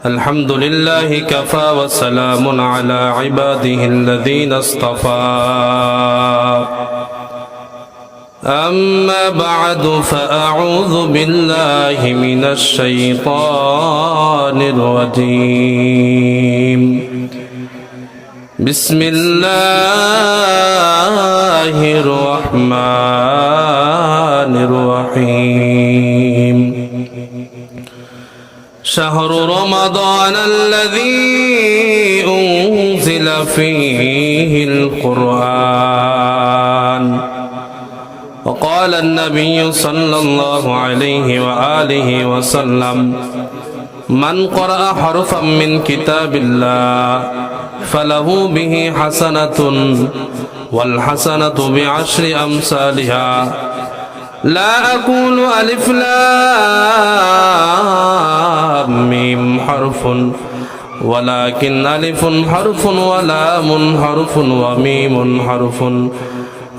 الحمد لله كفى وسلام على عباده الذين اصطفى أما بعد فأعوذ بالله من الشيطان الرجيم بسم الله الرحمن الرحيم شهر رمضان الذي أنزل فيه القرآن وقال النبي صلى الله عليه وآله وسلم من قرأ حرفا من كتاب الله فله به حسنة والحسنة بعشر أمثالها لا أقول ألف لام ميم حرف ولكن ألف حرف ولام حرف وميم حرف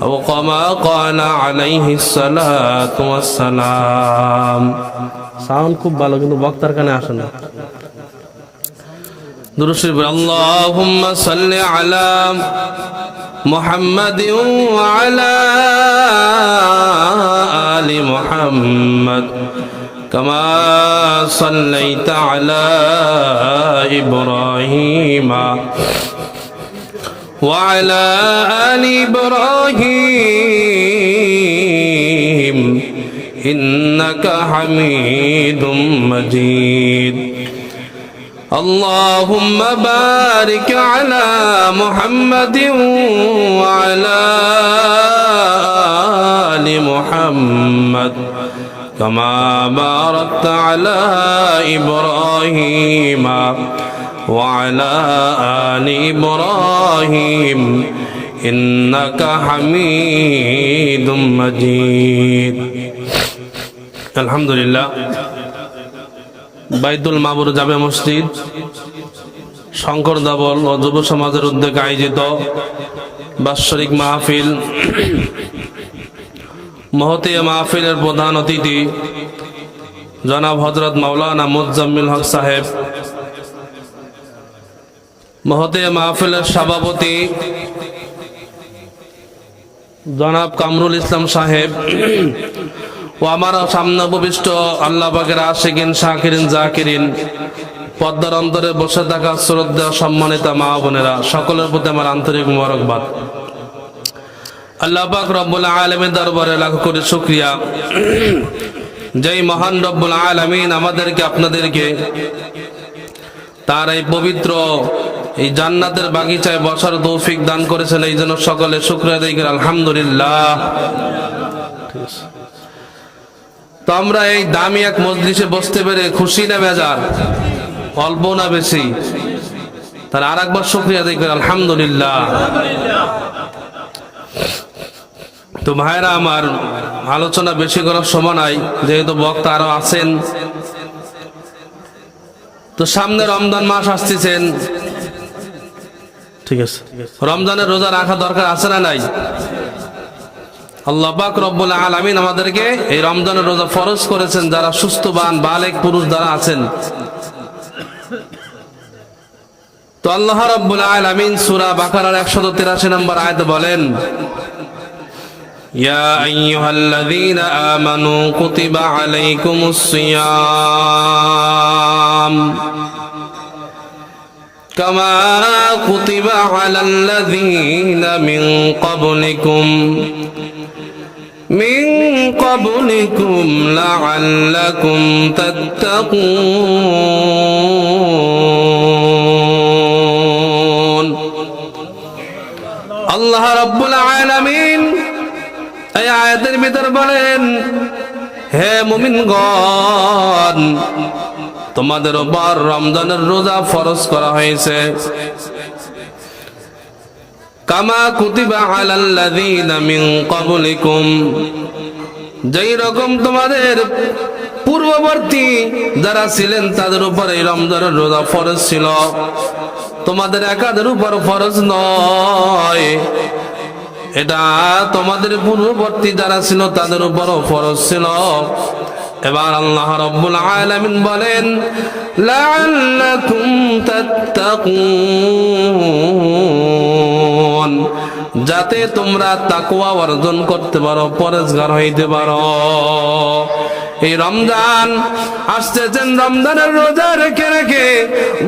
أو كما قال عليه الصلاة والسلام sound খুব ভালো কিন্তু বক্তার কানে আসে না দুরূদ শরীফ আল্লাহুম্মা সাল্লি আলা محمد وعلى آل محمد كما صليت على إبراهيم وعلى آل إبراهيم إنك حميد مجيد اللهم بارك على محمد وعلى آل محمد كما باركت على إبراهيم وعلى آل إبراهيم إنك حميد مجيد الحمد لله বাইতুল মাবুর জামে মসজিদ শঙ্কর দাবল ও যুব সমাজের উদ্যোগে আয়োজিত বাৎসরিক মাহফিল মহতী মাহফিলের প্রধান অতিথি জনাব হযরত মাওলানা মুজাম্মিল হক সাহেব, মহতী মাহফিলের সভাপতি জনাব কামরুল ইসলাম সাহেব ও আমার সামনে উপবিষ্ট আল্লাহ পাকের আশিকিন শাকিরিন জাকিরিন পদ্মার অন্তরে বসে থাকা শ্রদ্ধা সম্মানিত মা বোনেরা, সকলের প্রতি আমার আন্তরিক মোবারকবাদ। আল্লাহ পাক রব্বুল আলামিন দরবারে লাখ কোটি শুকরিয়া, যেই মহান রব্বুল আলামিন আমাদেরকে আপনাদেরকে তার এই পবিত্র এই জান্নাতের বাগিচায় বসার তৌফিক দান করেছেন, এই জন্য সকলে শুকরিয়া আদায় করি আলহামদুলিল্লাহ। তো আমরা এই দামি এক মজলিসে বসতে পেরে খুশি না বেজার, অল্প না বেশি? তার আর একবার শুকরিয়া আদায় করি আলহামদুলিল্লাহ। তো ভাইরা আমার, আলোচনা বেশি করার সময় নাই, যেহেতু বক্তা আরো আছেন। তো সামনে রমজান মাস আসতেছেন, ঠিক আছে, রমজানের রোজা রাখা দরকার আছে না নাই? আল্লাহ পাক রব্বুল আলামিন আমাদেরকে এই রমজানের রোজা ফরজ করেছেন যারা সুস্থবান বালেগ পুরুষ যারা আছেন। তো আল্লাহ রব্বুল আলামিন সূরা বাকারার 183 নম্বর আয়াতে বলেন, ইয়া আইয়ুহাল্লাযীনা আমানু কুতিবা আলাইকুমুস সিয়াম কামা কুতিবা আলাল্লাযীনা মিন قبلكم لعلكم تتقون। আল্লাহ রাব্বুল আলামিন এই আয়াতের ভিতর বলেন, হে মুমিনগণ, তোমাদের উপর রমজানের রোজা ফরজ করা হয়েছে কামা কুতিবা আলাল্লাযীনা মিন ক্বাবলিকুম, যেই রকম তোমাদের পূর্ববর্তী যারা ছিলেন তাদের উপর এই রমজানের রোজা ফরজ ছিল। তোমাদের একাদের উপর ফরজ নয়, এটা তোমাদের পূর্ববর্তী যারা ছিল তাদের উপরও ফরজ ছিল। এবার আল্লাহ রাব্বুল আলামিন বলেন লাআল্লাকুম তাত্তাকুন, যাতে তোমরা তাকওয়া অর্জন করতে পারো, পরেজগার হইতে পারো। এই রমজান আসতেছেন, রমজানের রোজা রেখে রেখে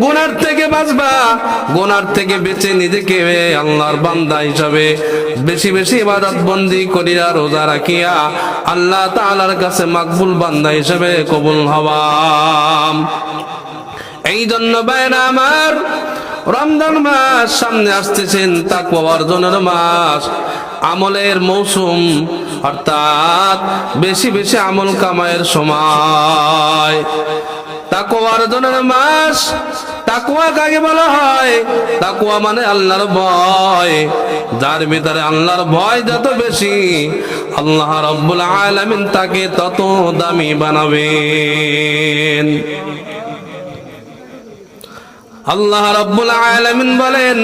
গুনার থেকে বাঁচবা, গুনার থেকে বেঁচে নিজেকে আল্লাহর বান্দা হিসাবে বেশি বেশি ইবাদত বন্দি করিয়া রোজা রাখিয়া আল্লাহ তাআলার কাছে মাকবুল বান্দা হিসাবে কবুল হওয়া। এই জন্য ভাইরা আমার, রমজান মাস সামনে আসতেছেন, তাকওয়া অর্জনের মাস, আমলের মৌসুম, অর্থাৎ বেশি বেশি আমল কামায়ের সময়। তাকওয়া অর্জনের মাস। তাকওয়া কাকে বলা হয়? তাকওয়া মানে আল্লাহর ভয়। যার ভিতরে আল্লাহর ভয় যত বেশি, আল্লাহ রাব্বুল আলামিন তাকে তত দামি বানাবেন। আল্লাহ রাব্বুল আলামিন বলেন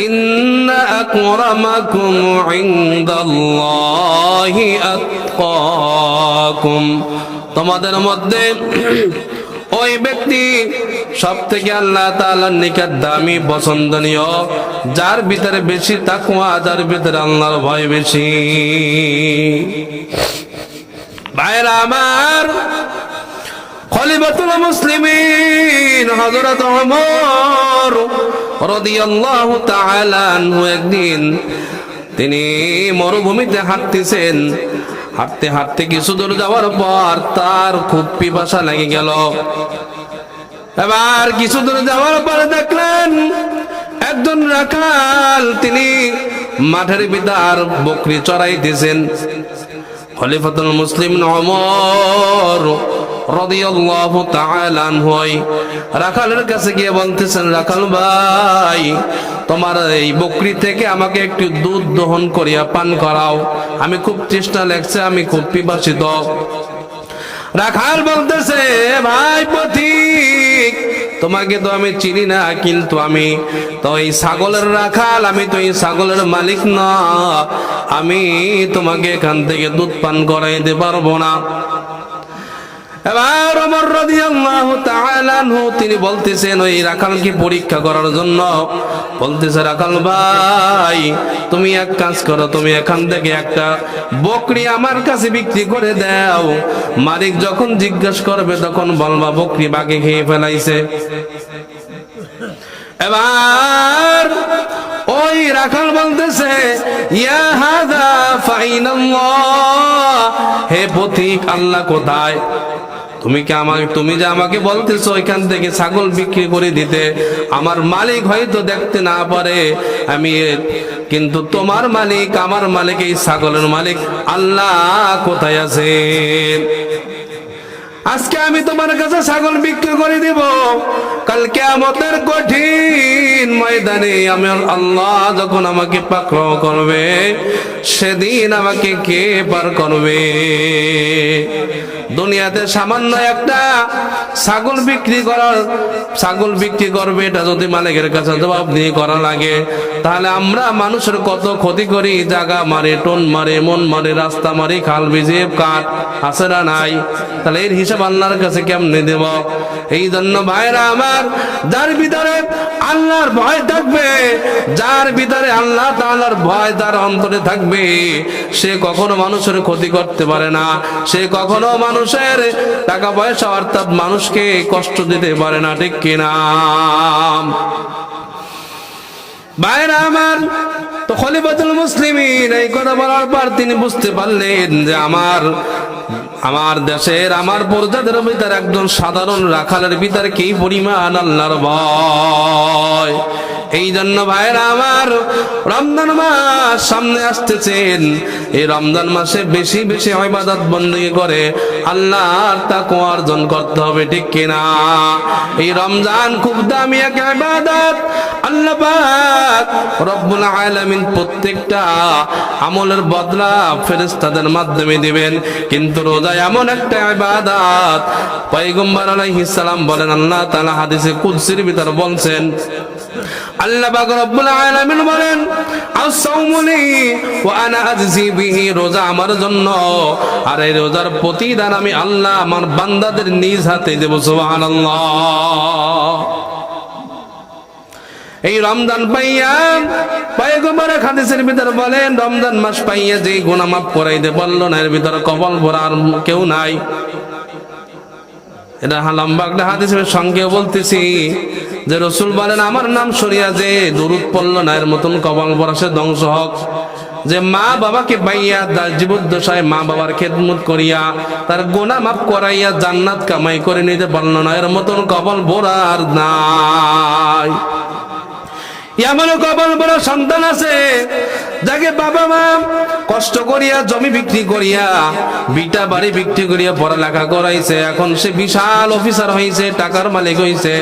ইন্না আকরামাকুম ইনদাল্লাহি আতকাকুম, তোমাদের মধ্যে ওই ব্যক্তি সবথেকে আল্লাহ তাআলার নিকট দামি, পছন্দনীয়, যার ভিতরে বেশি তাকওয়া, যার ভিতরে আল্লাহর ভয় বেশি। ভাইরা আমার, খলিফাতুল মুসলিমিন হযরত ওমর রাদিয়াল্লাহু তাআলা আনহু একদিন তিনি মরুভূমিতে হাঁটতেছেন। হাঁটতে হাঁটতে কিছু দূর যাওয়ার পর তার খুব পিপাসা লেগে গেল। এবার কিছু দূর যাওয়ার পরে দেখলেন একজন রাখাল তিনি মাঠের ভিতর বকরি চড়াইতেছেন। খলিফাতুল মুসলিমিন ওমর রাদিয়াল্লাহু তাআলা আনহু রাখালের কাছে গিয়ে বলতেছেন, রাখাল ভাই, তোমার এই বকরি থেকে আমাকে একটু দুধ দহন করিয়া পান করাও, আমি খুব তৃষ্ণা লাগছে, আমি খুব পিপাসিত। রাখাল বলতেছে, ভাই পথিক, তোমাকে তো আমি চিনি না, কিন্তু আমি তো এই ছাগলের রাখাল, আমি তো এই ছাগলের মালিক না, আমি তোমাকে এখান থেকে দুধ পান করাইতে পারবো না। এবার ওমর রাদিয়াল্লাহু তাআলা আনহু তিনি বলতেছেন ওই রাখালকে পরীক্ষা করার জন্য, বলতেছে, রাখাল ভাই, তুমি এক কাজ করো, তুমি এখান থেকে একটা বকরি আমার কাছে বিক্রি করে দাও, মালিক যখন জিজ্ঞেস করবে তখন বলবা বকরি বাগে খেয়ে ফেলাইছে। এবার ওই রাখাল বলতেছে, ইয়া হাযা ফাইনাল্লাহ, হে পথিক, আল্লাহ কোথায়? তুমি যে আমাকে বলতেছো এখান থেকে ছাগল বিক্রি করে দিতে, আমার মালিক হয়তো দেখতে না পারে আমি, কিন্তু তোমার মালিক, আমার মালিক, এই ছাগলের মালিক আল্লাহ কোথায় আছে? আজকে আমি তোমার কাছে ছাগল বিক্রি করে দিব, কাল কিয়ামতের কঠিন ময়দানে আমি আল্লাহ যখন আমাকে পাকড়াও করবে, সেদিন আমাকে কে পার করবে? দুনিয়াতে সামান্য একটা ছাগল বিক্রি করবে, এটা যদি মালিকের কাছে জবাবদিহি করা লাগে, তাহলে আমরা মানুষের কত ক্ষতি করি, জায়গা মারে, টোন মারে, মন মারে, রাস্তা মারে, খাল ভিজিয়ে কাঠ আছে না নাই? তাহলে এর হিসাব আল্লাহর কাছে কেমনে দেব? এই জন্য ভাইরা আমার, যার ভিতরে আল্লাহর ভয় থাকবে, যার ভিতরে আল্লাহ তাআলার ভয় তার অন্তরে থাকবে, সে কখনো মানুষের ক্ষতি করতে পারে না, সে কখনো মানুষের টাকা পয়সা অর্থাৎ মানুষকে কষ্ট দিতে পারে না, ঠিক কিনা? ভাইরা আমার, তো খলিফাতুল মুসলিমিন এই কথা বলার পর তিনি বুঝতে পারলেন যে আমার দেশের, আমার প্রজাদের ভিতরে একজন সাধারণ রাখালের ভিতরে কি পরিমাণ আল্লাহর ভয়। এই জন্য ভাইরা আমার, রমজান মাস সামনে আসতেছেন, এই রমজান মাসে বেশি বেশি ইবাদত বندگی করে আল্লাহর তাকওয়া অর্জন করতে হবে, ঠিক কিনা? এই রমজান খুব দামি এক ইবাদত। আল্লাহ পাক রব্বুল আলামিন প্রত্যেকটা আমলের বদলা ফেরেশতাদের মাধ্যমে দিবেন, কিন্তু রোজা এমন একটা ইবাদত, পয়গম্বর আলাইহিস সালাম বলেন, আল্লাহ তাআলা হাদিসে কুদসির ভিতর বলছেন, আল্লাহ পাক রব্বুল আলামিন বলেন আস-সাওমু লি ওয়া আনা আজজি বিহি, রোজা আমার জন্য আর এই রোজার প্রতিদান আমি আল্লাহ আমার বান্দাদের নিজ হাতে দেব। সুবহানাল্লাহ। এই রমজান পাইয়া পয়গম্বর হাদিসের ভিতর বলেন রমজান মাস পাইয়া যে গুনাহ মাফ করাইতে পারলো না এর ভিতর কবল ভরা আর কেউ নাই। এটা লম্বা একটা হাদিসের সঙ্গে বলতেছি যে রাসূল বলেন আমার নাম সরিয়া যে দুরূদ পড়লো না এর মতন কবল ভরা সে ধ্বংস হোক। যে মা বাবাকে পাইয়া তার জীবদ্দশায় মা বাবার খেদমত করিয়া তার গুনাহ মাফ করাইয়া জান্নাত কামাই করে নিতে পারলো না এর মতন কবল ভরা আর নাই। এমনও কবল বড় সন্তান আছে যাকে বাবা মা কষ্ট করিয়া জমি বিক্রি করিয়া বিটা বাড়ি বিক্রি করিয়া পড়ালেখা করাইছে, এখন সে বিশাল অফিসার হয়েছে, টাকার মালিক হয়েছে,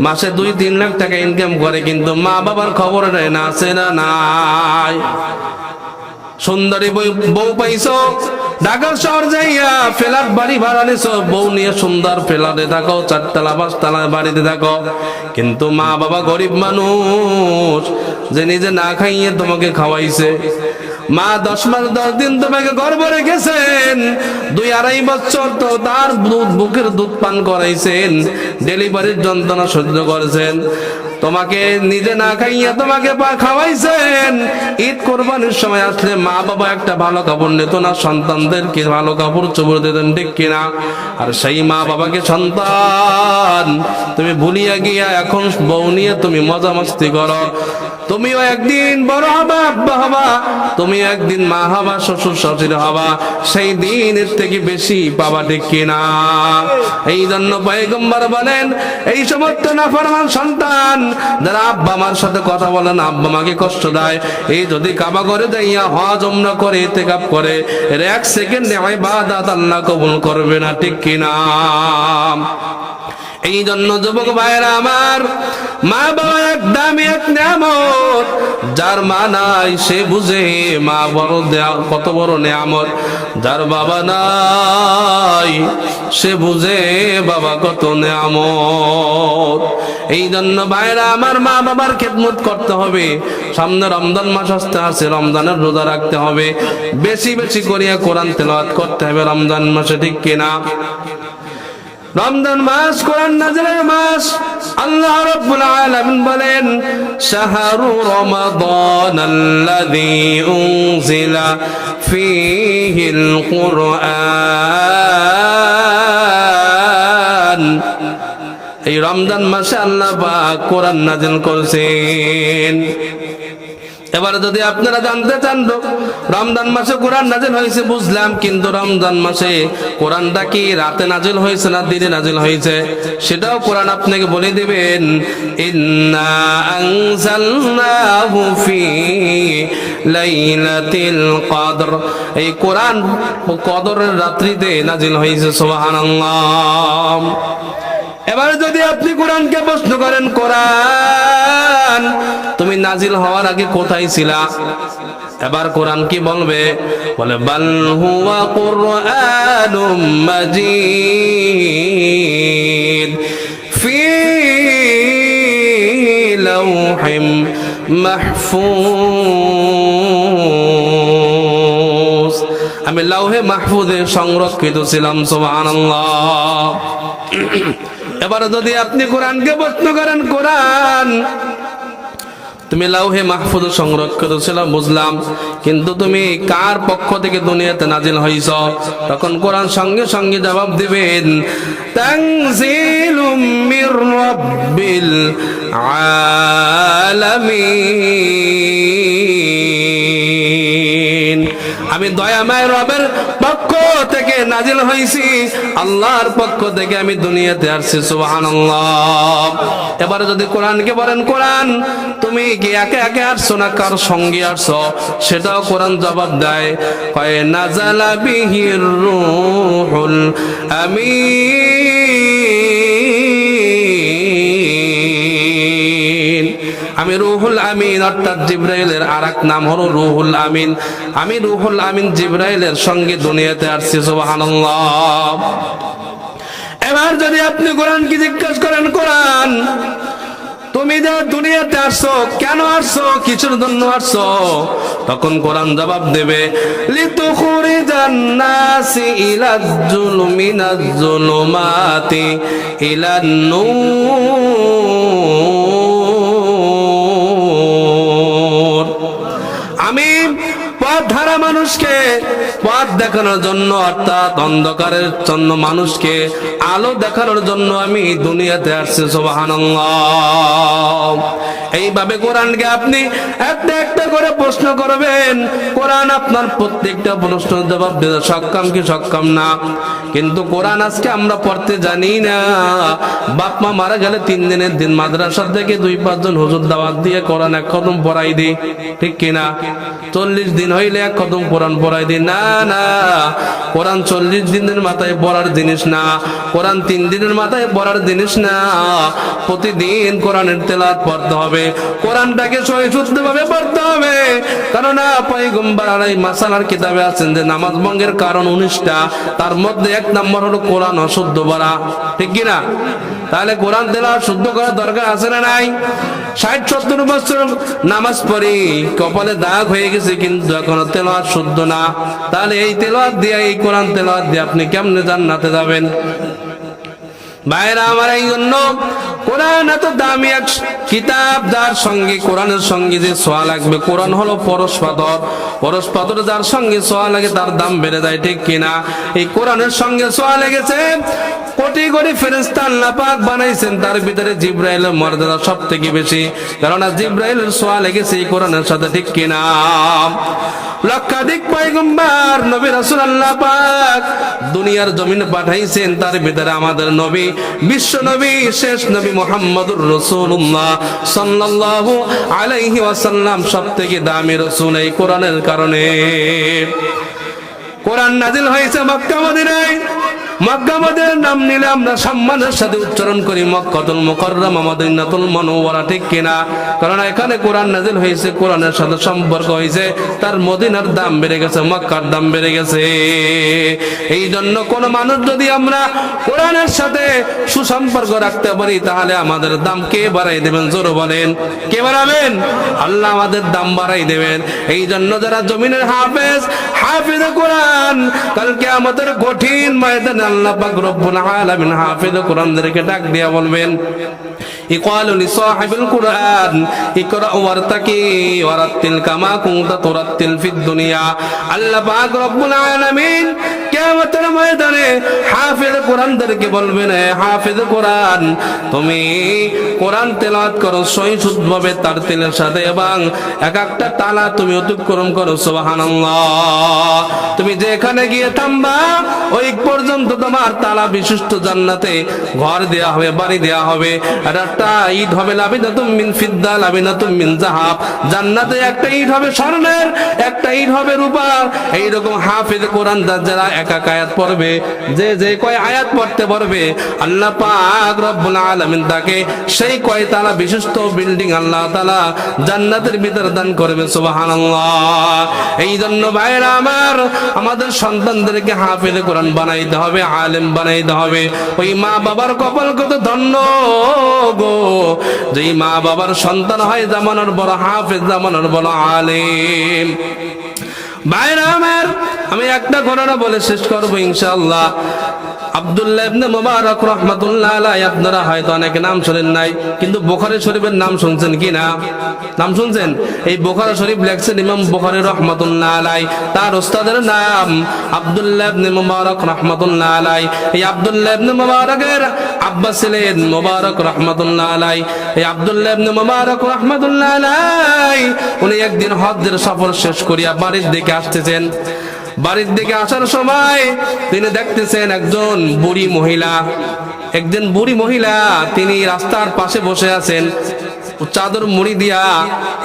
মাসে 2-3 লাখ টাকা ইনকাম করে, কিন্তু মা বাবার খবর নেই না, আছে না নাই। সুন্দরী বউ পাইছো, ঢাকা শহর যাইয়া ফ্ল্যাট বাড়ি ভাড়া নিছো, বউ নিয়ে সুন্দর ফ্ল্যাটে থাকো, 4তলা 5তলা বাড়িতে থাকো, কিন্তু মা বাবা গরিব মানুষ যে নিজে না খাইয়ে তোমাকে খাওয়াইছে। মা 10 মাস 10 দিন তোমাকে গর্ভে রেখেছেন, 2-2.5 বছর তো তার বুকের দুধ পান করাইছেন, ডেলিভারির যন্ত্রণা সহ্য করেছেন, তোমাকে নিজে না খাইয়া তোমাকে খাওয়াইছেন। ঈদ কোরবানির সময় আসলে মা বাবা একটা ভালো কাপড় নিত না, সন্তানদেরকে ভালো কাপড় চোপড় দিতেন, ঠিক কিনা? আর সেই মা বাবাকে সন্তান তুমি ভুলিয়া গিয়া এখন বউ নিয়ে তুমি মজা মস্তি করো। তুমিও একদিন বড় হবা, আব্বা হবা, তুমিও একদিন মা হবা, শ্বশুর শাশুড়ি হবা, সেই দিনের থেকে বেশি পাবা, ঠিক কিনা? এই জন্য পয়গম্বর বলেন এই সমস্ত নাফরমান সন্তান যারা আব্বা মার সাথে কথা বলে না, আব্বা মাকে কষ্ট দেয়, এই যদি কাবা করে যাইয়া হজ উমরা করে ইতিকাফ করে, এর 1 সেকেন্ডে ইবাদত আল্লাহ কবুল করবে না, ঠিক কিনা? এই জন্য যুবক ভাইরা আমার, মা বাবা এক দামি এক নিয়ামত, যার মা নাই সে বুঝে মা বড় কত বড় নিয়ামত, যার বাবা নাই সে বুঝে বাবা কত নিয়ামত। এই জন্য ভাইরা আমার, মা বাবার খেদমত করতে হবে। সামনে রমজান মাস আসতে আছে, রমজানের রোজা রাখতে হবে, বেশি বেশি করিয়া কোরআন তেলাওয়াত করতে হবে রমজান মাসে, ঠিক কিনা? রমজান মাস কোরআন নাযিলের মাস। আল্লাহ রাব্বুল আলামিন বলেন শাহরু রমাদানাল্লাযী উনজিলা ফীহিল কুরআন। এই রমজান মাসে আল্লাহ পাক কোরআন নাযিল করেছেন। এবার যদি আপনারা জানতে চান রমজান মাসে কোরআন নাজিল হয়েছে বুঝলাম, কিন্তু রমজান মাসে কোরআনটা কি রাতে নাজিল হয়েছে না দিনে নাজিল হয়েছে সেটাও কোরআন আপনাকে বলে দিবেন। ইন্না আনজালনাহু ফি লাইলাতিল কদর, এই কোরআন কদরের রাত্রিতে নাজিল হয়েছে। সুবহানাল্লাহ। এবার যদি আপনি কোরআনকে প্রশ্ন করেন, কোরআন তুমি নাজিল হওয়ার আগে কোথায় ছিলা? এবার কোরআন কি বলবে? বলে বাল হুয়া কুরআনুম মাজিদ ফি লাওহিম মাহফুজ, আমি লাওহে মাহফুজে সংরক্ষিত ছিলাম। সুবহানাল্লাহ। এবার যদি আপনি কোরআনকে প্রশ্ন করেন, কোরআন তুমি লাউহে মাহফুজ সংরক্ষিত ছিল বুঝলাম, কিন্তু তুমি কার পক্ষ থেকে দুনিয়াতে নাজিল হইছ? তখন কোরআন সঙ্গে সঙ্গে জবাব দিবেন তানজিলুম মির রাব্বিল আলামিন, আমি দয়াময় রবের পক্ষ থেকে নাজিল হইছি, আল্লাহর পক্ষ থেকে আমি দুনিয়াতে আসছি। সুবহানাল্লাহ। এবার যদি কোরআনকে বলেন, কোরআন তুমি কি একে একে আসছো না কার সঙ্গে আসছো? সেটাও কোরআন জবাব দেয়, কয় নাযালা বিহির রূহুল আমিন, আমি রুহুল আমিন, অর্থাৎ জিবরাইলের আরেক নাম হলো রুহুল আমিন, আমি রুহুল আমিন জিবরাইলের সঙ্গে দুনিয়াতে আসছি। সুবহানাল্লাহ। এবার যদি আপনি কোরআন কি জিজ্ঞাসা করেন, কোরআন তুমি তুমি যে দুনিয়াতে আসছো, কেন আসছো, কিছুর জন্য আসছো? তখন কোরআন জবাব দেবে, লিতুখরিজান নাসি ইলাজ জুলমিনাজ জুলুমাতি ইলান নূর। আমি পথ হারা মানুষকে পথ দেখানোর জন্য, অর্থাৎ অন্ধকারের জন্য মানুষকে আলো দেখানোর জন্য আমি দুনিয়াতে আসছি। সুবহানাল্লাহ। এইভাবে কোরআনকে আপনি একটা একটা করে প্রশ্ন করবেন, কোরআন আপনার প্রত্যেকটা প্রশ্নের জবাব দিতে সক্ষম কি সক্ষম না। কিন্তু কোরআন আজকে আমরা পড়তে জানি না। বাপ মা মারা গেলে 3 দিনের দিন মাদ্রাসা থেকে 2-5 জন হুজুর দাওয়াত দিয়ে কোরআন এক খতম পড়াই দিই, ঠিক কিনা? 40 দিন হইলে এক খতম কোরআন পড়াই দিই। না না, কোরআন 40 দিনের মাথায় পড়ার জিনিস না, কোরআন 3 দিনের মাথায় পড়ার জিনিস না। প্রতিদিন কোরআনের তেলাওয়াত পড়তে হবে, কোরআনটাকে সহিষ্ণুভাবে পড়তে হবে। কারণ পয়গম্বর আলাইহিস মাসালার কিতাবে আছেন যে নামাজ ভঙ্গের কারণ 19টা, তার মধ্যে 1 নম্বর হলো কোরআন অশুদ্ধ পড়া, ঠিক কিনা? তাহলে কোরআন তেলাওয়াত শুদ্ধ করার দরকার আছে না নাই? 60-70 বছর নামাজ পড়ি, কপালে দাগ হয়ে গেছে, কিন্তু এখনো তেলাওয়াত শুদ্ধ না। তাহলে এই তেলাওয়াত দিয়ে, এই কোরআন তেলাওয়াত দিয়ে আপনি কেমনে জান্নাতে যাবেন? ভাইরা আমার, এই জন্য কোরআন এত দামি এক কিতাব, যার সঙ্গে কোরআনের সঙ্গে যে ছোঁয়া লাগবে। কোরআন হলো পরশ পাথর, পরশ পাথর যার সঙ্গে ছোঁয়া লাগে তার দাম বেড়ে যায়, ঠিক কিনা? এই কোরআনের সঙ্গে ছোঁয়া লেগেছে কোটি কোটি ফেরেশতা আল্লাহ পাক বানাইছেন, তার ভিতরে জিবরাইলের মর্যাদা সবথেকে বেশি, কারণ জিবরাইলের ছোঁয়া লেগেছে এই কোরআনের সাথে, ঠিক কিনা? লক্ষাধিক পয়গম্বর নবী রাসূল আল্লাহ পাক দুনিয়ার জমিনে পাঠাইছেন, তার ভিতরে আমাদের নবী, বিশ্ব নবী, শেষ নবী মুহাম্মদুর রাসূলুল্লাহ সাল্লাল্লাহু আলাইহি ওয়াসাল্লাম সবথেকে দামি রাসূল এই কোরআনের কারণে। কোরআন নাজিল হয়েছে মক্কা মদিনায়। মক্কা মদিনার নাম নিলে আমরা সম্মানের সাথে উচ্চারণ করি মক্কাতুল মুকাররমা, মদিনাতুল মুনাওয়ারা, ঠিক কিনা? কারণ এখানে কোরআন নাজিল হয়েছে, কোরআনের সাথে সম্পর্ক হয়েছে, তার মদিনার দাম বেড়ে গেছে, মক্কার দাম বেড়ে গেছে। এই জন্য কোন মানুষ যদি আমরা কোরআনের সাথে সুসম্পর্ক রাখতে পারি, তাহলে আমাদের দাম কে বাড়াই দেবেন? জোরে বলেন, কে বাড়াবেন? আল্লাহ আমাদের দাম বাড়াই দেবেন। এই জন্য যারা জমিনের হাফেজ, হাফিজ কোরআন, কালকে আমাদের কঠিন ময়দানে আল্লাহ পাক রব্বুল আলামিন হাফিজ কোরআনদেরকে ডাক দিয়া বলবেন, ইকালু লিসাহিবিল কুরআন ইকরা ওয়ারতাকি ওয়ারাতিল কামা কুনতা তুরাতিল ফিদ দুনিয়া। আল্লাহ পাক রব্বুল আলামিন কিয়ামতের ময়দানে হাফিজ কোরআনদেরকে বলবেন, হে হাফিজ কোরআন, তুমি কোরআন তেলাওয়াত করো সহিষ্ণুভাবে তার তিলের সাথে, এবং এক একটা তালা তুমি অতিক্রম করো। সুবহানাল্লাহ। তুমি যেখানে গিয়ে থামবা ওই পর্যন্ত তোমার তালা বিশিষ্ট জান্নাতে ঘর দেয়া হবে, বাড়ি দেয়া হবে। আর একটা ইট হবে লাবিনাতুম মিন ফিদ্দা, লাবিনাতুম মিন যাহাব। জান্নাতে একটা ইট হবে স্বর্ণের, একটা ইট হবে রূপার। এইরকম হাফিজ কোরআন যারা এক এক আয়াত পড়বে, যে কয় আয়াত পড়তে পারবে, আল্লাহ পাক রব্বুল আলামিন তাকে সেই কয় তালা বিশিষ্ট বিল্ডিং আল্লাহ তাআলা জান্নাতের ভিতর দান করবে। সুবহানাল্লাহ। এই জন্য ভাইরা আমার, আমাদের সন্তানদেরকে হাফিজ কোরআন বানাইতে হবে, আলেম বানাইতে হবে। ওই মা বাবার কপাল কত ধন্য গো, যেই মা বাবার সন্তান হয় জামানার বড় হাফিজ, জামানার বড় আলেম। ভাইরা আমার, আমি একটা ঘটনা বলে শেষ করবো ইনশাআল্লাহ। আব্দুল্লাহ ইবনে মুবারক রাহমাতুল্লাহ আলাইহি, আপনারা হয়তো অনেকে নাম শুনেন নাই, কিন্তু বুখারী শরীফের নাম শুনছেন কি না? নাম শুনছেন? এই বুখারী শরীফ লেখছেন ইমাম বুখারী রাহমাতুল্লাহ আলাইহি, তার উস্তাদের নাম আব্দুল্লাহ ইবনে মুবারক রাহমাতুল্লাহ আলাইহি। এই আব্দুল্লাহ ইবনে মুবারকের আব্বা ছিলেন মুবারক রাহমাতুল্লাহ আলাইহি। এই আব্দুল্লাহ ইবনে মুবারক রাহমাতুল্লাহ আলাইহি উনি একদিন হজ্জের সফর শেষ করিয়া বাড়ির দিকে আসতেছেন। বাড়ির দিকে আসার সময় তিনি দেখতেছেন একজন বুড়ি মহিলা, তিনি রাস্তার পাশে বসে আছেন চাদর মুড়ি দিয়া।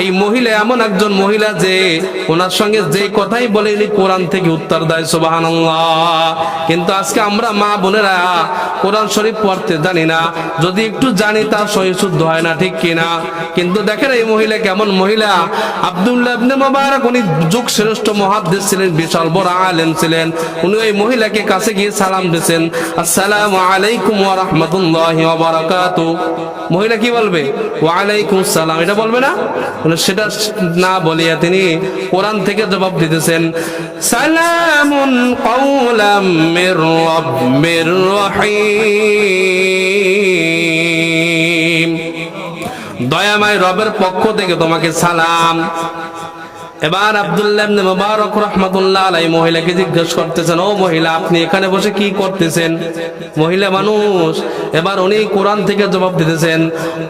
এই মহিলা এমন একজন মহিলা যে ওনার সঙ্গে যে কথাই বলে উনি কোরআন থেকে উত্তর দেয়। সুবহানাল্লাহ। কিন্তু আজকে আমরা মা বোনেরা কোরআন শরীফ পড়তে জানি না, যদি একটু জানি তা সহি শুদ্ধ হয় না, ঠিক কিনা? কিন্তু দেখেন এই মহিলা কেমন মহিলা। আব্দুল্লাহ ইবনে মুবারক উনি যুগ শ্রেষ্ঠ মুহাদ্দিস ছিলেন, বিশাল বড় আলেম ছিলেন। উনি ওই মহিলাকে কাছে গিয়ে সালাম দিয়েছেন, আসসালামু আলাইকুম ওয়া রাহমাতুল্লাহি ওয়া বারাকাতুহু। মহিলা কি বলবে? ওয়া আলাইকুম সালাম, এটা বলবে না? সেটা না বলিয়া তিনি কোরআন থেকে জবাব দিতেছেন সালামুন কাওলাম মির রাব্বির রহিম, দয়াময় রবের পক্ষ থেকে তোমাকে সালাম। এবার আব্দুল্লাহ ইবনে মুবারক রাহমাতুল্লাহ আলাইহি মহিলাকে জিজ্ঞেস করতেছেন, ও মহিলা আপনি এখানে বসে কি করতেছেন? মহিলা মানুষ, এবার উনি কোরআন থেকে জবাব দিতেছেন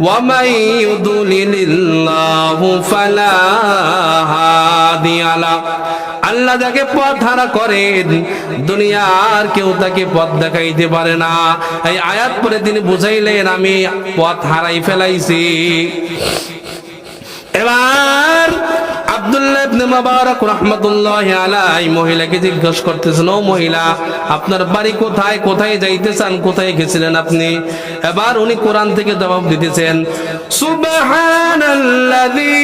ওয়া মাই ইউদলিলিল্লাহু ফালা হাদিয়া লা, আল্লাহ যাকে পথ হারা করেন দুনিয়ার কেউ তাকে পথ দেখাইতে পারে না। এই আয়াত পরে তিনি বুঝাইলেন আমি পথ হারাই ফেলাইছি। এবার আব্দুল্লাহ ইবনে মুবারক রাহমাতুল্লাহি আলাইহি মহিলাকে জিজ্ঞেস করতেছেন, ও মহিলা আপনার বাড়ি কোথায়, কোথায় যাইতে চান, কোথায় গেছিলেন আপনি? এবার উনি কোরআন থেকে জবাব দিতেছেন সুবহানাল্লাযী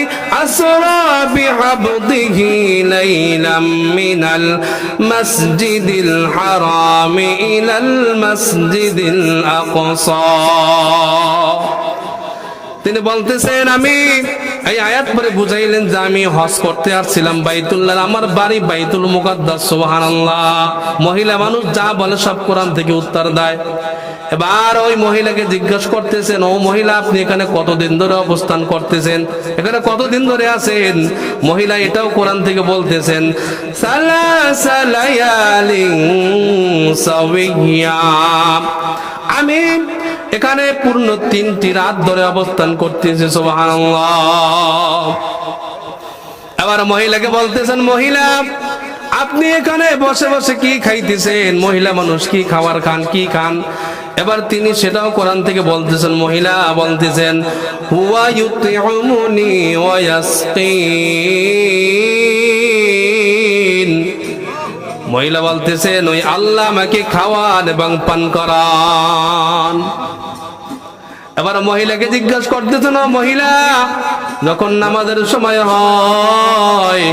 আসরা বিআবদিহি লাইলাম মিনাল মাসজিদিল হারাম ইলাল মাসজিদিল আকসা। তিনি বলতেছেন আমি এই আয়াত পরে বুঝাইলেন যে আমি হজ করতে আসছিলাম বাইতুল্লাহ, আমার বাড়ি বাইতুল মুকাদ্দাস। সুবহানাল্লাহ। মহিলা মানুষ যা বলে সব কোরআন থেকে উত্তর দেয়। এবার ওই মহিলাকে জিজ্ঞাসা করতেছেন, ও মহিলা আপনি এখানে কতদিন ধরে অবস্থান করতেছেন, এখানে কতদিন ধরে আছেন? মহিলা এটাও কোরআন থেকে বলতেছেন সালাসা লায়ালিন সাওয়িয়া, আমি এখানে পূর্ণ 3টি রাত ধরে অবস্থান করতেছি। সুবহানাল্লাহ। এবার মহিলাকে বলতেছেন, মহিলা আপনি এখানে বসে বসে কি খাইতেছেন? মহিলা মানুষ কি খাবার খান, কি খান? এবার তিনি সেটাও কোরআন থেকে বলতেছেন, মহিলা বলতেছেন হুয়া ইউতিউমুনি ওয়া ইয়াসকিন, মহিলা বলতেছেন ওই আল্লাহ আমাকে খাওয়ান এবং পান করান। এবার মহিলাকে জিজ্ঞাসা করতেছেন, মহিলা যখন নামাজের সময় হয়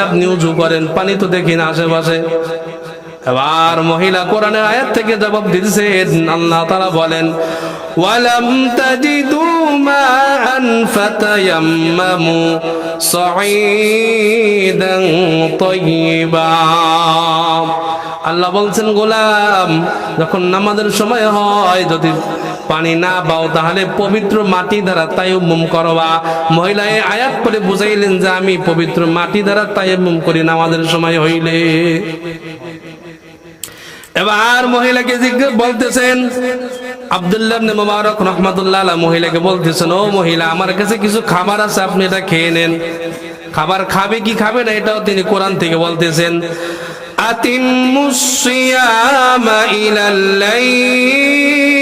আপনি উযু করেন, পানি তো দেখি না আশেপাশে। এবার মহিলা কোরআনের আয়াত থেকে জবাব দিতেছেন, আল্লাহ তাআলা বলেন ওয়ালাম তাজিদু মাআন ফাতায়াম্মামু সাঈদান তাইয়্যিবা। আল্লাহ বলছেন গোলাম যখন নামাজের সময় হয় যদি পানি না পাও তাহলে পবিত্র মাটি দ্বারা তায়াম্মুম করবা। মহিলা এই আয়াত পড়ে বুঝাইলেন যে আমি পবিত্র মাটি দ্বারা তায়াম্মুম করি নামাজের সময় হইলে। এবার মহিলাকে বলতেছেন আব্দুল্লাহ ইবনে মুবারক রাহমাতুল্লাহ আলাইহি মহিলাকে বলতেছেন, ও মহিলা আমার কাছে কিছু খাবার আছে, আপনি এটা খেয়ে নেন। খাবার খাবে কি খাবে না এটাও তিনি কোরআন থেকে বলতেছেন আতিম্মুস সিয়ামা ইলাল লাইল।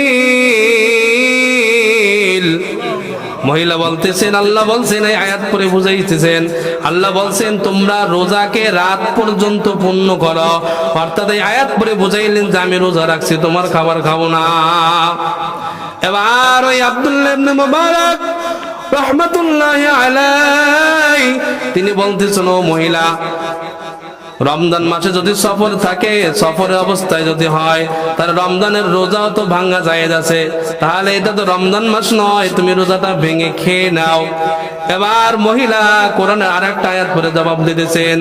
মহিলা বলতেছেন আল্লাহ বলছেন এই আয়াত পড়ে বুঝাইতেছেন, আল্লাহ বলছেন তোমরা রোজাকে রাত পর্যন্ত পূর্ণ করো। অর্থাৎ এই আয়াত পড়ে বুঝাইলেন যে আমি রোজা রাখছি, তোমার খাবার খাবো না। এবার ওই আব্দুল্লাহ ইবনে মুবারক রাহমাতুল্লাহি আলাইহি তিনি বলতেছেন, ও মহিলা রমজান মাসে যদি সফর থাকে, সফরের অবস্থায় যদি হয় তাহলে রমজানের রোজাও তো ভাঙা জায়েজ আছে, তাহলে এটা তো রমজান মাস নয়, তুমি রোজাটা ভেঙে খেয়ে নাও। এবার মহিলা কোরআনের আরেকটা আয়াত পড়ে জবাব দিতেছেন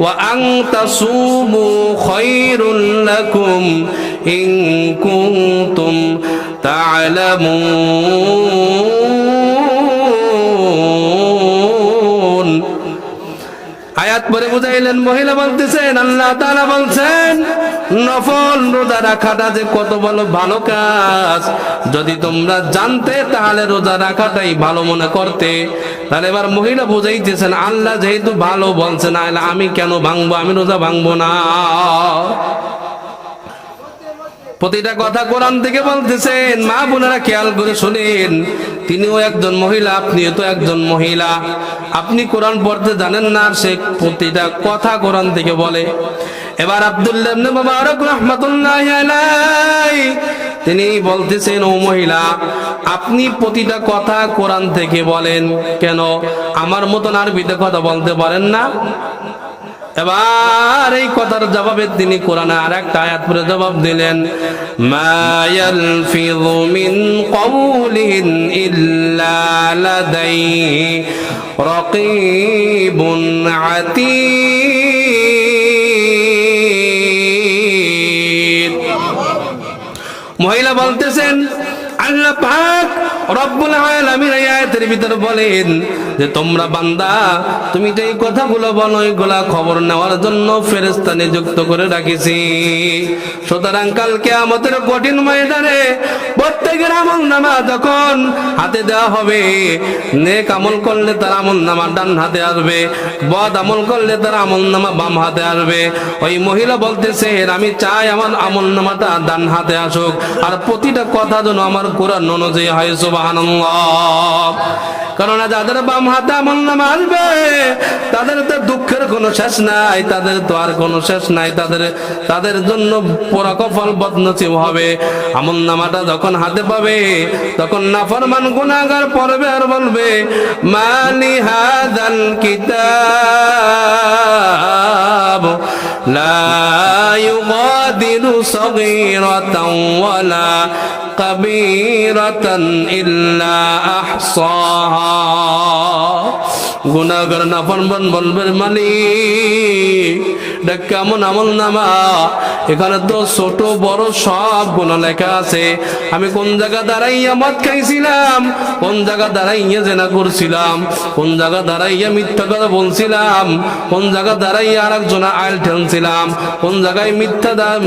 ওয়া আন তাসুমু খায়রুল লাকুম ইন কুনতুম তা'লামুন। আয়াত পরে বুঝাইলেন, মহিলা বলতেছেন আল্লাহ তাআলা বলছেন নফল রোজা রাখাটা যে কত ভালো কাজ, যদি তোমরা জানতে তাহলে রোজা রাখাটাই ভালো মনে করতে। তাহলে এবার মহিলা বুঝাইতেছেন আল্লাহ যেহেতু ভালো বলছেন আমি কেন ভাঙবো, আমি রোজা ভাঙবো না। প্রতিটা কথা কোরআন থেকে বলতেছেন, মা বোনেরা খেয়াল করে শুনেন, তিনিও একজন মহিলা, আপনিও তো একজন মহিলা, আপনি কোরআন পড়তে জানেন না, সে প্রতিটা কথা কোরআন থেকে বলে। এবার আব্দুল্লাহ ইবনে মুবারক রাহমাতুল্লাহি আলাইহি তিনি বলতেছেন, ও মহিলা আপনি প্রতিটা কথা কোরআন থেকে বলেন কেন, আমার মতন আরবিতে কথা বলতে পারেন না? এবার এই কথার জবাবে তিনি কোরআনে আরেকটা আয়াত পড়ে জবাব দিলেন, মা ইয়ালফিযু মিন কাওলিন ইল্লা লাদাইহি রাকীবুন আতীদ। মহিলা বলতেছেন আল্লাহ পাক রব্বুল আলামিন এই আয়াতের ভিতর বলেন যে তোমরা বান্দা তুমি যে এই কথাগুলো বলো এগুলা খবর নেওয়ার জন্য ফেরেশতা নিযুক্ত করে রাখিছি। সুতরাং কাল কিয়ামতের কঠিন ময়দানে প্রত্যেকের আমলনামা যখন হাতে দেওয়া হবে, নেক আমল করলে তার আমলনামা ডান হাতে আসবে, বদ আমল করলে তার আমলনামা বাম হাতে আসবে। ওই মহিলা বলতেছেন আমি চাই আমার আমলনামাটা ডান হাতে আসুক, আর প্রতিটা কথা যেন আমার কোরআন অনুযায়ী হয়। সুবহানাল্লাহ। কারণ যাদের বাম হাতে আমলনামা আসবে তাদের তো দুঃখের কোনো শেষ নাই, তাদের তো আর কোনো শেষ নাই, তাদের জন্য পোড়া কপাল বদনসিব হবে। আমলনামাটা যখন হাতে পাবে তখন নাফরমান গুনাহগার পড়বে আর বলবে মালি হাদাল কিতাব লা ইউগাদিরু সগীরাতাও ওয়ালা কাবীরাতান ইল্লা আহসাহা। গুনাহগার নাফরমান বলবে মালিক এটা কেমন আমলনামা, এখানে তো ছোট বড় সব গুনাহ লেখা আছে। আমি কোন জায়গা দাঁড়াইয়া মদ খাইছিলাম, কোন জায়গা দাঁড়াইয়া জেনা করছিলাম, কোন জায়গা দাঁড়াইয়া মিথ্যা কথা বলছিলাম, কোন জায়গা দাঁড়াইয়া আরেকজনা আইল ঠেলছিলাম, কোন জায়গায়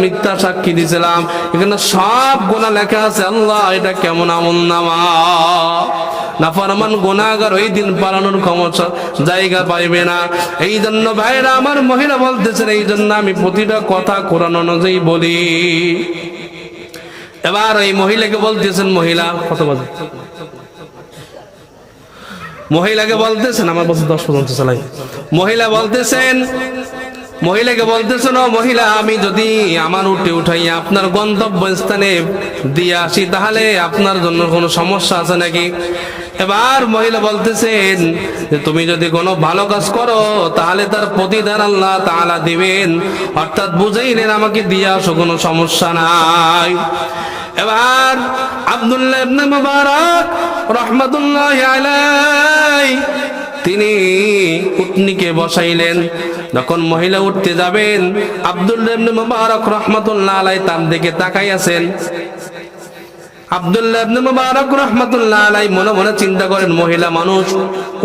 মিথ্যা সাক্ষী দিছিলাম, এখানে সব গুনাহ লেখা আছে। আল্লাহ এটা কেমন আমলনামা। নাফরমান গুনাহগার ওই দিন পালানোর ক্ষমতা জায়গা পাইবে না। এই জন্য ভাইরা আমার মহিলা বলতেছেন এই জন্য আমি প্রতিটা কথা কোরআন অনুযায়ী বলি। এবার ওই মহিলাকে বলতেছেন, মহিলা কত বাজে, মহিলাকে বলতেছেন আমার বছর 10 পর্যন্ত চালাই। মহিলাকে বলতেছেন ও মহিলা আমি যদি আমার উঠে উঠাইয়া আপনার গন্তব্য স্থানে দিয়ে আসি তাহলে আপনার জন্য কোনো সমস্যা আছে নাকি? এবার মহিলা বলতেছেন যে তুমি যদি কোনো ভালো কাজ করো তাহলে তার প্রতিদান আল্লাহ তাআলা দিবেন, অর্থাৎ বুঝাইলেন আমাকে দিয়ে আসো, কোনো সমস্যা নাই। এবার আব্দুল্লাহ ইবনে মুবারক রাহমাতুল্লাহি আলাইহি তিনি উটনিকে বসাইলেন। যখন মহিলা উঠতে যাবেন আব্দুল্লাহ ইবনে মুবারক রাহমাতুল্লাহি আলাইহি তার দিকে তাকাইয়াছেন। আব্দুল্লাহ ইবনে মুবারক রাহমাতুল্লাহি আলাইহি মনে মনে চিন্তা করেন মহিলা মানুষ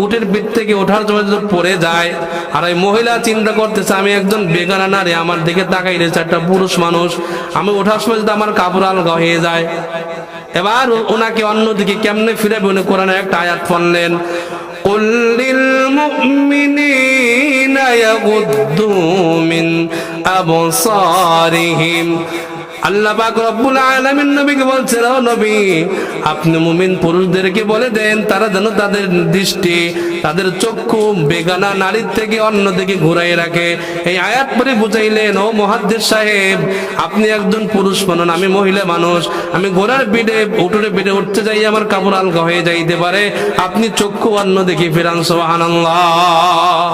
উটের পিঠ থেকে ওঠার সময় যদি পড়ে যায়, আর এই মহিলা চিন্তা করতেছে আমি একজন বেগানা নারী, আমার দিকে তাকাইলে একটা পুরুষ মানুষ, আমি ওঠার সময় যদি আমার কাপড় আলগা হয়ে যায়। এবার ওনাকে অন্যদিকে কেমনে ফিরাবে, উনি কোরআনের একটা আয়াত পড়লেন কুল লিল মুমিনিনা ইয়াগুদ্দু মিন আবসারিহিম। আল্লাহ পাক রব্বুল আলামিন নবীকে বলছেন ও নবী আপনি মুমিন পুরুষদেরকে বলে দেন তারা যেন তাদের দৃষ্টি তাদের চক্ষু বেগানা নারীর থেকে অন্যদিকে ঘুরাই রাখে। এই আয়াত পড়ে বুঝাইলেন ও মুহাদ্দিস সাহেব আপনি একজন পুরুষ মানুষ, আমি মহিলা মানুষ, আমি ঘোড়ার পিঠে উটুরে পিঠে উঠতে যাই আমার কাপড় আলগা হয়ে যাইতে পারে, আপনি চক্ষু অন্যদিকে ফেরান। সুবহানাল্লাহ।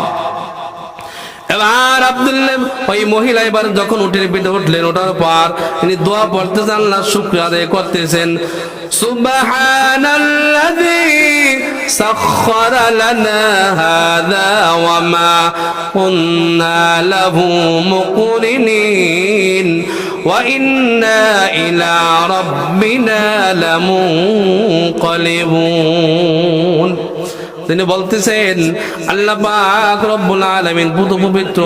এবার আব্দুল্লাহ ওই মহিলা এবার যখন উটের পিঠে উঠলেন, ওঠার পর তিনি দোয়া পড়তেছেন, আল্লাহ শুকর আদায় করতেছেন সুবহানাল্লাযী সাখখারা লানা হাযা ওয়া মা কুন্না লাহু মুকরিনিন ওয়া ইন্না ইলা রাব্বিনা লামুনকালিবুন। তিনি বলতেছেন আল্লাহ পাক রব্বুল আলামিন পবিত্র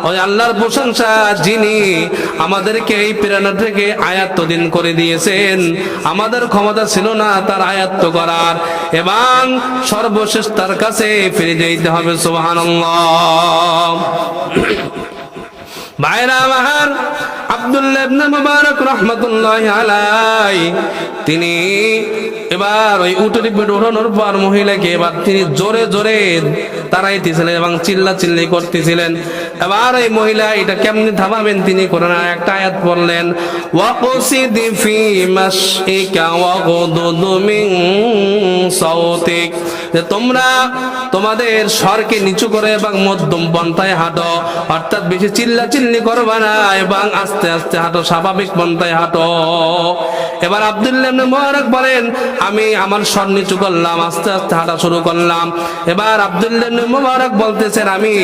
ওই আল্লাহর প্রশংসা যিনি আমাদেরকে এই প্রেরণা থেকে আয়াত্ত দিন করে দিয়েছেন, আমাদের ক্ষমতা ছিল না তার আয়াত্ত করার, এবং সর্বশেষ তার কাছে ফিরে যেতে হবে। সুবহানাল্লাহ। ভাইরা আমার আব্দুল্লাহ ইবনে মুবারক রাহমাতুল্লাহি আলাইহি তিনি এবার ওই উটের পিঠে ওঠানোর পর মহিলাকে এবার তিনি জোরে জোরে তাড়াইতেছিলেন এবং চিল্লাচিল্লি করতেছিলেন। এবার এই মহিলা এটা কেমনে থামাবেন, তিনি কোরআনের একটা আয়াত পড়লেন ওয়াকসিদি ফি মাশইকা ওয়াগদুদ মিন সাওতিক। যে তোমরা তোমাদের স্বরকে নিচু করে এবং মধ্যম পন্থায় হাঁটো, অর্থাৎ বেশি চিল্লাচিল্লি করবে না এবং আস্তে আস্তে হাঁটো, স্বাভাবিক পন্থায় হাঁটো। এবার আব্দুল্লাহ ইবনে মুবারক বলেন, আমি আমার স্বর নিচু করলাম, আস্তে আস্তে হাঁটা শুরু করলাম। এবার আব্দুল্লাহ ইবনে মুবারক বলতেছেন, আমি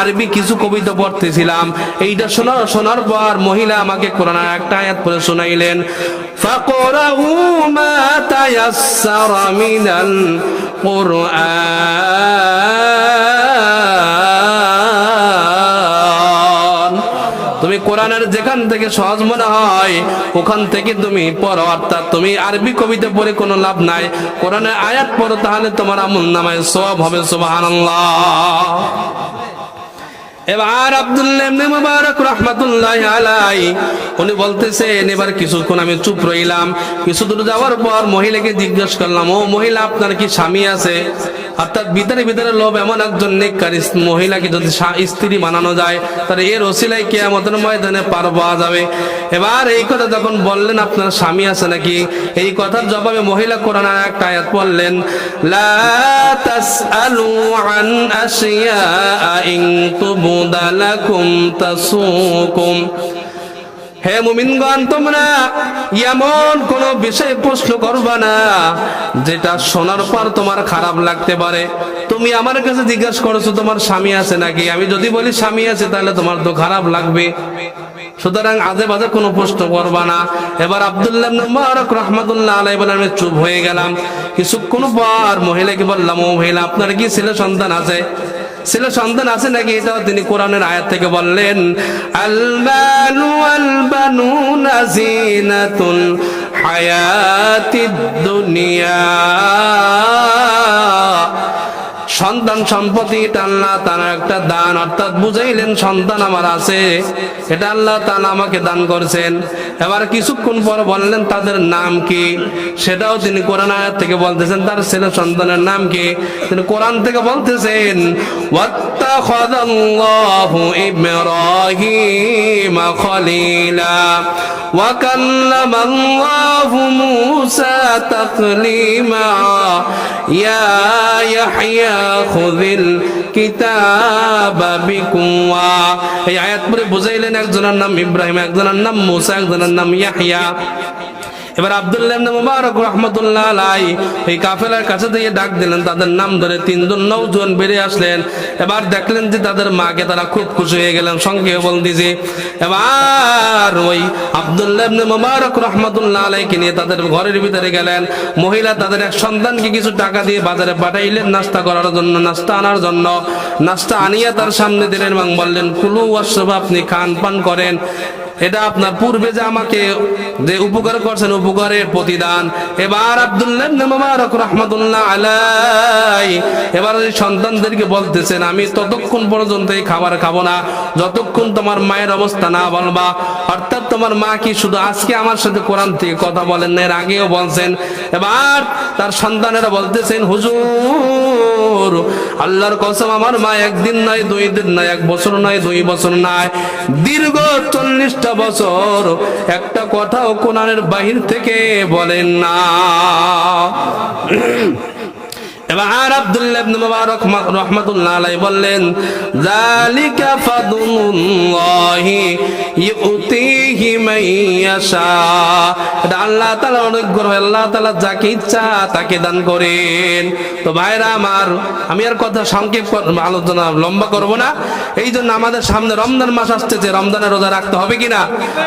আরবি কিছু কবিতা পড়তেছিলাম, এইটা শোনার পর মহিলা আমাকে কোরআনের একটা আয়াত পড়ে শোনাইলেন, ফাকরাউ মা তায়াসসারা মিনাল কুরআন। তুমি কোরআনের যেখান থেকে সহজ মনে হয় ওখান থেকে তুমি পড়ো, অর্থাৎ তুমি আরবি কবিতা পড়ে কোনো লাভ নাই, কোরআনের আয়াত পড়ো, তাহলে তোমার আমলনামায় সওয়াব হবে। সুবহানাল্লাহ। এবার আব্দুল্লাহ ইবনে মুবারক রাহমাতুল্লাহি আলাইহি উনি বলতেছেন, এবার কিছুক্ষণ আমি চুপ রইলাম। কিছু দূর যাওয়ার পর মহিলাকে জিজ্ঞেস করলাম, ও মহিলা, আপনার কি স্বামী আছে? অর্থাৎ ভিতরে ভিতরে লোভ, এমন একজন নেককার মহিলাকে যদি স্ত্রী বানানো যায় তাহলে এর ওসিলায় কিয়ামতের ময়দানে পার পাওয়া যাবে। এবার এই কথা যখন বললেন, আপনার স্বামী আছে নাকি, এই কথার জবাবে মহিলা কোরআনের একটা আয়াত পড়লেন, লা তাসআলু আন আশিয়া ইন তুবদা লাকুম তাসুকুম। হে মুমিনগণ, তোমরা এমন কোন বিষয়ে প্রশ্ন করবা না যেটা শোনার পর তোমার খারাপ লাগতে পারে। তুমি আমার কাছে জিজ্ঞাসা করছো তোমার স্বামী আছে নাকি, আমি যদি বলি স্বামী আছে তাহলে তোমার তো খারাপ লাগবে, সুতরাং আজে বাজে কোনো প্রশ্ন করবা না। এবার আব্দুল্লাহ ইবনে মুবারক রাহমাতুল্লাহ আলাইহি বলেন, আমি চুপ হয়ে গেলাম। কিছুক্ষণ পর মহিলাকে বললাম, ও মহিলা, আপনার কি ছেলে সন্তান আছে? ছেলে সন্তান আছে নাকি? এটাও তিনি কোরআনের আয়াত থেকে বললেন, আল মালু ওয়াল বানুনা জিনাতুল হায়াতিদ দুনিয়া। সন্তান সম্পত্তি এটা আল্লাহ তাআলা একটা দান, অর্থাৎ বুঝাইলেন সন্তান আমার আছে, এটা আল্লাহ তাআলা আমাকে দান করেছেন। এবার কিছুক্ষণ পর বললেন তাদের নাম কি, সেটাও তিনি কোরআন আয়াত থেকে বলতেছেন, তার ছেলে সন্তানের নাম কি তিনি কোরআন থেকে বলতেছেন, ওয়াত্তাখাযাল্লাহু ইব্রাহিমা খলিলা ওয়া কাল্লামাল্লাহু মূসা তাকলিমা ইয়া ইয়াহইয়া খুযিল কিতাবা বিকুওয়া। এই আয়াত পরে বুঝাইলেন একজনের নাম ইব্রাহিম, একজনের নাম মূসা, একজনের নাম ইয়াহইয়া। এবার আব্দুল্লাহ ইবনে মুবারক রাহমাতুল্লাহ আলাইহি এই কাফেলার কাছে দিয়ে ডাক দিলেন, তাদের নাম ধরে তিনজন নওজোয়ান বেরিয়ে আসলেন। এবার দেখলেন যে তাদের মাকে তারা খুব খুশি হয়ে গেলেন, সঙ্গে বলতেছে। এবার ওই আব্দুল্লাহ ইবনে মুবারক রাহমাতুল্লাহ আলাইহিকে নিয়ে তাদের ঘরের ভিতরে গেলেন। মহিলা তাদের এক সন্তানকে কিছু টাকা দিয়ে বাজারে পাঠাইলেন নাস্তা করার জন্য, নাস্তা আনার জন্য। নাস্তা আনিয়ে তার সামনে দিলেন এবং বললেন, কুলু ওয়াশরাবু, আপনি খান পান করেন, এটা আপনার পূর্বে যে আমাকে যে উপকার করছেন উপকারের প্রতিদান। এবার আব্দুল্লাহ ইবনে মুবারক রাহমাতুল্লাহ আলাইহি এবার এই সন্তানদেরকে বলতেছেন, আমি ততক্ষণ পর্যন্ত এই খাবার খাবো না যতক্ষণ তোমার মায়ের অবস্থা না বলবা। অর্থাৎ তোমার মা কি শুধু আজকে আমার সাথে কোরআন থেকে কথা বলেন না, এর আগেও বলছেন। এবার তার সন্তানেরা বলতেছেন, হুজুর আল্লাহর কসম, আমার মা একদিন নয়, 2 দিন নয়, 1 বছর নয়, 2 বছর নয়, দীর্ঘ 40 বছর একটা কথাও কোরআনের বাহির থেকে বলেন না। এবার আব্দুল্লাহ ইবনে মুবারক রাহমাতুল্লাহ আলাইহি বললেন, যালিকা ফাদলুল্লাহি ইউতিহি মান ইয়াশা। এটা আল্লাহ তাআলা অনুগ্রহ, আল্লাহ তাআলা যাকে ইচ্ছা তাকে দান করেন। তো ভাইরা আমার, আমি আর কথা সংক্ষেপ আলোচনা লম্বা করব না। এই জন্য আমাদের সামনে রমজান মাস আসতেছে, রমজানের রোজা রাখতে হবে কিনা,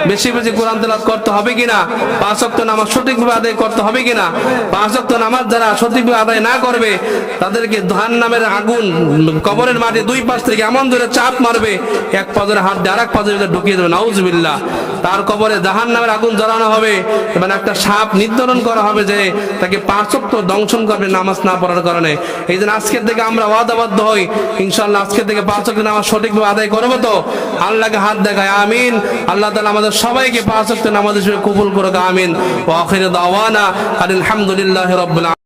বেশি বেশি কোরআন তেলাওয়াত করতে হবে কিনা, 5 ওয়াক্ত নামাজ সঠিকভাবে আদায় করতে হবে কিনা। 5 ওয়াক্ত নামাজ যারা সঠিকভাবে আদায় না করবে তাদেরকে জাহান্নামের আগুন কবরের মাঠে 2 পাশ থেকে এমন ধরে চাপ মারবে, এক পাজরে হাত দিয়ে আরেক পাজরে ঢুকিয়ে দেবে, নাউজুবিল্লাহ। তার কবরে জাহান্নামের আগুন জ্বালানো হবে এবং একটা সাপ নির্ধারণ করা হবে যে তাকে 5 ওয়াক্ত দংশন করবে নামাজ না পড়ার কারণে। এই জন্য আজকের থেকে আমরা ওয়াদাবদ্ধ হই, ইনশাআল্লাহ আজকের থেকে 5 ওয়াক্ত নামাজ সঠিকভাবে আদায় করবো। তো আল্লাহকে হাত দেখায় আমিন। আল্লাহ তাআলা আমাদের সবাইকে 5 ওয়াক্ত নামাজ হিসেবে কবুল করুক, আমিন। ওয়া আখিরু দাওয়ানা আলহামদুলিল্লাহি রাব্বিল আলামিন।